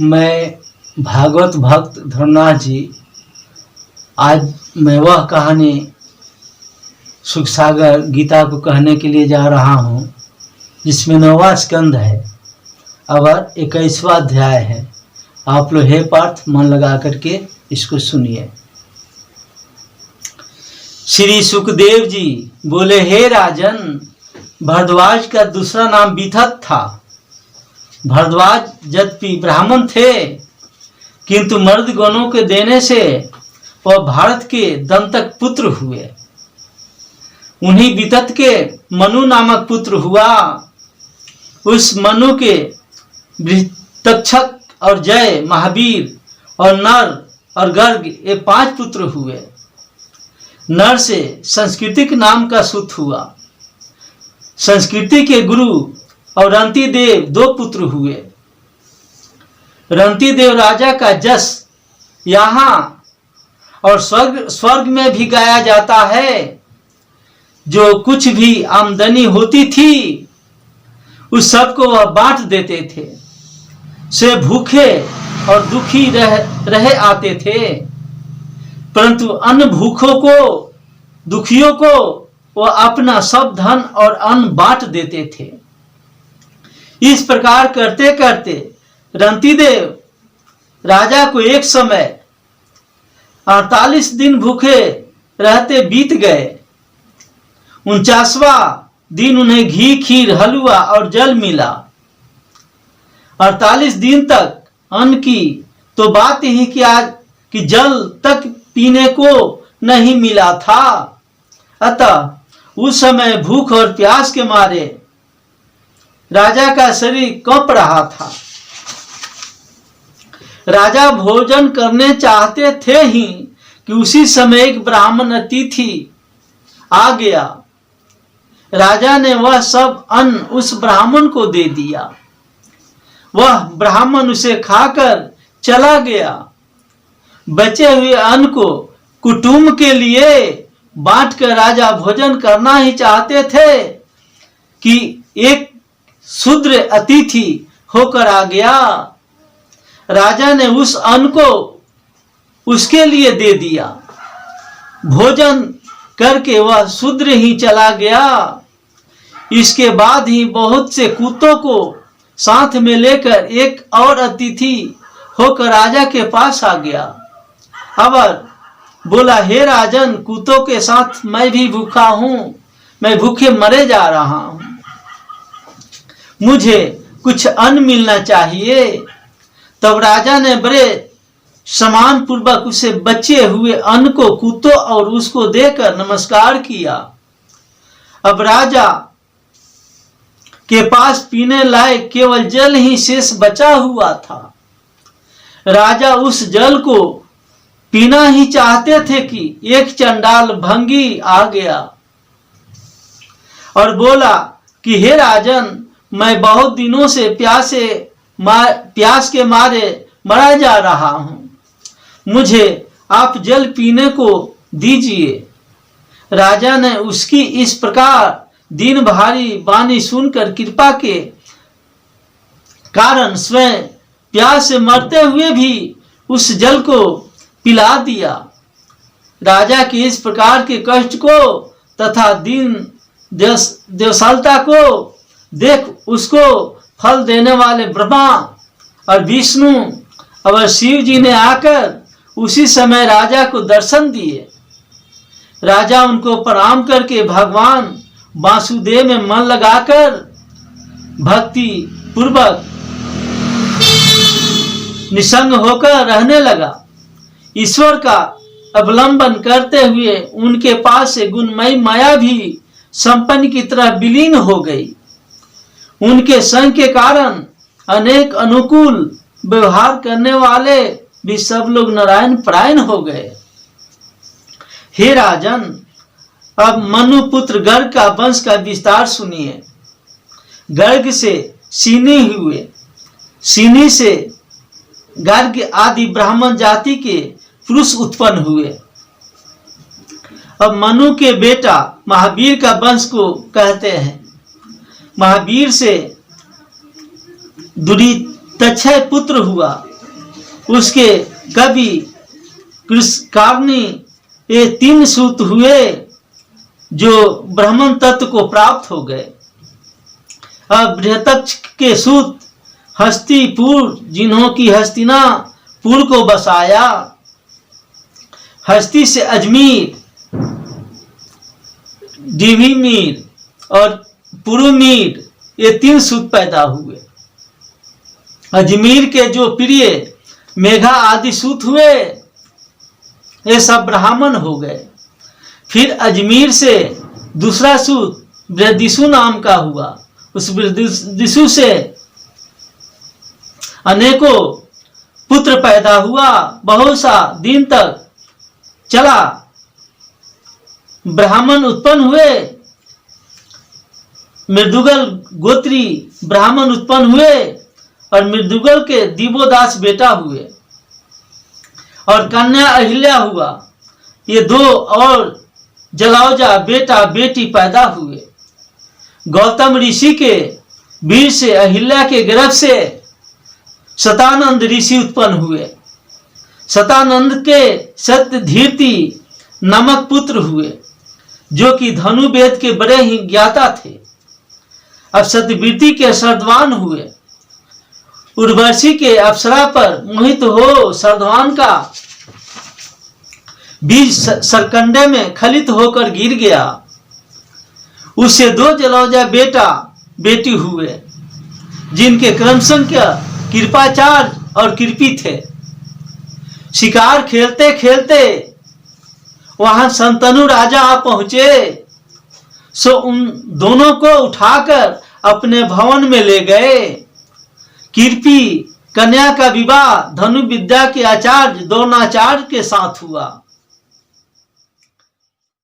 मैं भागवत भक्त धर्मनाथ जी, आज मैं वह कहानी सुखसागर गीता को कहने के लिए जा रहा हूँ जिसमें 9वां स्कंद है और 21वां अध्याय है। आप लोग हे पार्थ मन लगा करके इसको सुनिए। श्री सुखदेव जी बोले, हे राजन, भरद्वाज का दूसरा नाम विथत था। भरद्वाज यद्यपि ब्राह्मण थे किंतु मर्द गणों के देने से वह भारत के दंतक पुत्र हुए। उन्हीं वितत के मनु नामक पुत्र हुआ। उस मनु के तक्षक और जय, महावीर और नर और गर्ग ये 5 पुत्र हुए। नर से संस्कृतिक नाम का सुत हुआ। संस्कृति के गुरु और रंती देव 2 पुत्र हुए। रंती देव राजा का जस यहाँ और स्वर्ग में भी गाया जाता है। जो कुछ भी आमदनी होती थी उस सबको वह बांट देते थे। से भूखे और दुखी रहे आते थे, परंतु अन्य भूखों को, दुखियों को वह अपना सब धन और अन्न बांट देते थे। इस प्रकार करते करते रंतीदेव राजा को एक समय 48 दिन भूखे रहते बीत गए। 49वां दिन उन्हें घी, खीर, हलवा और जल मिला। 48 दिन तक अन्न की तो बात ही कि जल तक पीने को नहीं मिला था। अतः उस समय भूख और प्यास के मारे राजा का शरीर कांप रहा था। राजा भोजन करने चाहते थे ही कि उसी समय एक ब्राह्मण अतिथि आ गया। राजा ने वह सब अन्न उस ब्राह्मण को दे दिया। वह ब्राह्मण उसे खाकर चला गया। बचे हुए अन्न को कुटुंब के लिए बांटकर राजा भोजन करना ही चाहते थे कि एक शूद्र अतिथि होकर आ गया। राजा ने उस अन्न को उसके लिए दे दिया। भोजन करके वह शूद्र ही चला गया। इसके बाद ही बहुत से कुत्तों को साथ में लेकर एक और अतिथि होकर राजा के पास आ गया। अब बोला, हे राजन, कुत्तों के साथ मैं भी भूखा हूं, मैं भूखे मरे जा रहा हूं, मुझे कुछ अन्न मिलना चाहिए। तब राजा ने बड़े सम्मान पूर्वक उसे बचे हुए अन्न को कुत्तों और उसको देकर नमस्कार किया। अब राजा के पास पीने लायक केवल जल ही शेष बचा हुआ था। राजा उस जल को पीना ही चाहते थे कि एक चंडाल भंगी आ गया और बोला कि हे राजन, मैं बहुत दिनों से प्यास के मारे मरा जा रहा हूं, मुझे आप जल पीने को दीजिए। राजा ने उसकी इस प्रकार दिन भारी वाणी सुनकर कृपा के कारण स्वयं प्यास से मरते हुए भी उस जल को पिला दिया। राजा के इस प्रकार के कष्ट को तथा दीन दयालुता को देख उसको फल देने वाले ब्रह्मा और विष्णु और शिव जी ने आकर उसी समय राजा को दर्शन दिए। राजा उनको प्रणाम करके भगवान वासुदेव में मन लगाकर भक्ति पूर्वक निसंग होकर रहने लगा। ईश्वर का अवलंबन करते हुए उनके पास से गुणमयी माया भी संपन्न की तरह विलीन हो गई। उनके संग के कारण अनेक अनुकूल व्यवहार करने वाले भी सब लोग नारायण परायण हो गए। हे राजन, अब मनु पुत्र गर्ग का वंश का विस्तार सुनिए। गर्ग से सिनी हुए, सिनी से गर्ग आदि ब्राह्मण जाति के पुरुष उत्पन्न हुए। अब मनु के बेटा महावीर का वंश को कहते हैं। महावीर से दुरित तक्षय पुत्र हुआ, उसके कवि कृष्णकार्णी, ये 3 सूत हुए जो ब्राह्मण तत्व को प्राप्त हो गए। अब बृहतक्ष के सूत हस्तिपुर, जिन्हों की हस्तिनापुर को बसाया, हस्ती से अजमेर, डिवीमीर और पुरुमीर, ये 3 सूत पैदा हुए। अजमेर के जो प्रिय मेघा आदि सूत हुए, ये सब ब्राह्मण हो गए। फिर अजमेर से दूसरा सूत बृहदिषु नाम का हुआ। उस बृहदिषु से अनेकों पुत्र पैदा हुआ, बहुत सा दिन तक चला। ब्राह्मण उत्पन्न हुए, मृदुगल गोत्री ब्राह्मण उत्पन्न हुए और मृदुगल के दिवोदास बेटा हुए और कन्या अहिल्या हुआ। ये 2 और जलावजा बेटा बेटी पैदा हुए। गौतम ऋषि के वीर से अहिल्या के गर्भ से शतानंद ऋषि उत्पन्न हुए। शतानंद के सत्यधीर्ति नामक पुत्र हुए, जो कि धनुर्वेद के बड़े ही ज्ञाता थे। अब सत्यवृत्ति के श्रद्धावान हुए। उर्वशी के अप्सरा पर मोहित हो श्रद्धावान का बीज सरकंडे में खलित होकर गिर गया। उससे 2 जलौजा बेटा बेटी हुए, जिनके क्रम संख्या कृपाचार्य और कृपी थे। शिकार खेलते खेलते वहां संतनु राजा आ पहुंचे, सो उन दोनों को उठाकर अपने भवन में ले गए। कृपी कन्या का विवाह धनु विद्या के आचार्य द्रोणाचार्य के साथ हुआ।